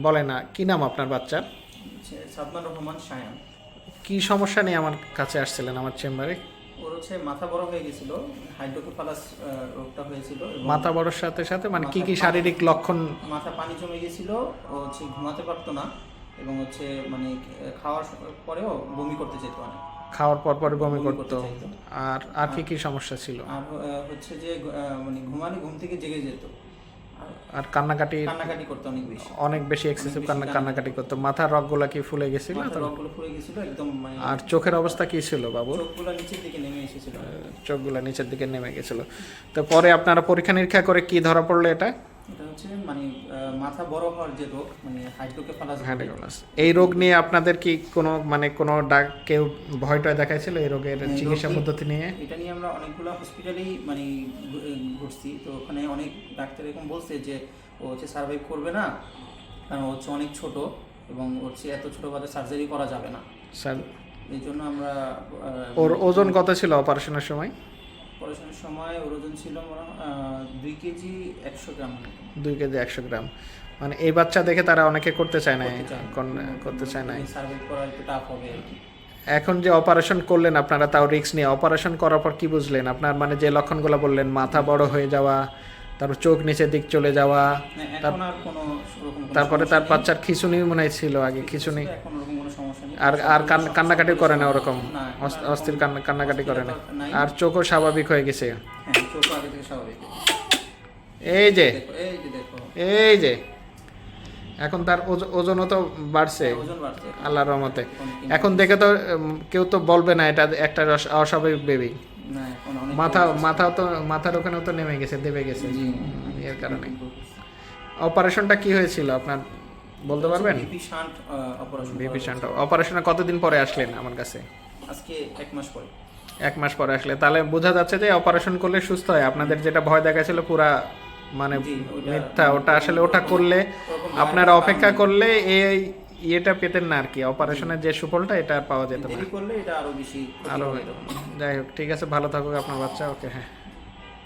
বলে না, কি নাম আপনার বাচ্চার? সাদমান রহমান সায়ান। কি সমস্যা নিয়ে আমার কাছে আসছিলেন আমার চেম্বারে? ওর মাথা বড় হয়ে গেছিল, হাইড্রোকেফালাস রোগটা হয়েছিল। মাথা বড়র সাথে সাথে মানে কি কি শারীরিক লক্ষণ? মাথা পানি জমে গেছিল, ও ঘুমাতে পারতো না, এবং মানে খাওয়ার পরেও বমি করতে যেত অনেক। খাওয়ার পর পর বমি করতো? চাইতো। আর আর কি কি সমস্যা ছিল? আর যে মানে ঘুম থেকে জেগে যেত, আর কান্নাকাটি? কান্নাকাটি করতো অনেক বেশি। অনেক বেশি এক্সেসিভ কান্নাকাটি করতো। মাথার রগগুলা কি ফুলে গেছিল? রগগুলো ফুলে গেছিল একদম। মানে আর চোখের অবস্থা কি ছিল বাবু? চোখগুলো নিচের দিকে নেমে এসেছিল। চোখগুলা নিচের দিকে নেমে গেছিল। তো পরে আপনারা পরীক্ষা নিরীক্ষা করে কি ধরা পড়লো এটা? এটা মানে মাথা বড় হওয়ার যে রোগ, মানে হাইড্রোকেফালাস। এই রোগ নিয়ে আপনাদের কি কোনো মানে কোনো কেউ ভয়টা দেখাইছিল এই রোগের চিকিৎসা পদ্ধতি নিয়ে? এটা নিয়ে আমরা অনেকগুলো হসপিটালেই মানে ঘুরছি, তো ওখানে অনেক ডাক্তার এরকম বলছে যে ও সার্ভাইভ করবে না, কারণ অনেক ছোট, এবং এত ছোট বাচ্চা সার্জারি করা যাবে না। স্যার, এই জন্য আমরা ওর ওজন কত ছিল অপারেশনের সময়? অপারেশনের সময় ওর ওজন ছিল 2 কেজি 100 গ্রাম। 2 কেজি 100 গ্রাম। মানে এই বাচ্চা দেখে তারা অনেকে করতে চায় না, করতে চায় না। সার্ভাইভ করা একটু টাফ হবে আর কি। এখন যে অপারেশন করলেন আপনারা, তাও রিস্ক নিয়ে অপারেশন করার পর কি বুঝলেন আপনার? মানে যে লক্ষণগুলো বললেন, মাথা বড় হয়ে যাওয়া, তারপর চোখ নিচের দিক চলে যাওয়া, তারপরে তার বাচ্চার খিঁচুনি মনে ছিল আগে, খিঁচুনি। আর আর কান্নাকাটি করে না ওরকম? অস্থির কান্নাকাটি করে না? আর চোখও স্বাভাবিক হয়ে গেছে? এই যে এই যে এখন তার ওজনও তো বাড়ছে আল্লাহর রহমতে। এখন দেখে তো কেউ তো বলবে না এটা একটা অস্বাভাবিক বেবি। মাথার ওখানেও তো নেমে গেছে, দেবে গেছে এর কারণে। অপারেশনটা কি হয়েছিল আপনার বলতে পারবেন? ভিপি শান্ট অপারেশনে কতদিন পরে আসলেন আমার কাছে? আজকে 1 মাস পরে। 1 মাস পরে আসলে তাহলে বোঝা যাচ্ছে যে অপারেশন করলে সুস্থ হয়। আপনাদের যেটা ভয় দেখাছিল পুরা মানে মিথ্যা। ওটা আসলে ওটা করলে আপনারা অপেক্ষা করলে এই ইয়েটা পেতেন না আর কি, অপারেশনের যে সুফলটা এটা পাওয়া যেত না। করলে এটা আরো বেশি। যাই হোক, ঠিক আছে, ভালো থাকুক আপনার বাচ্চা। ওকে, হ্যাঁ।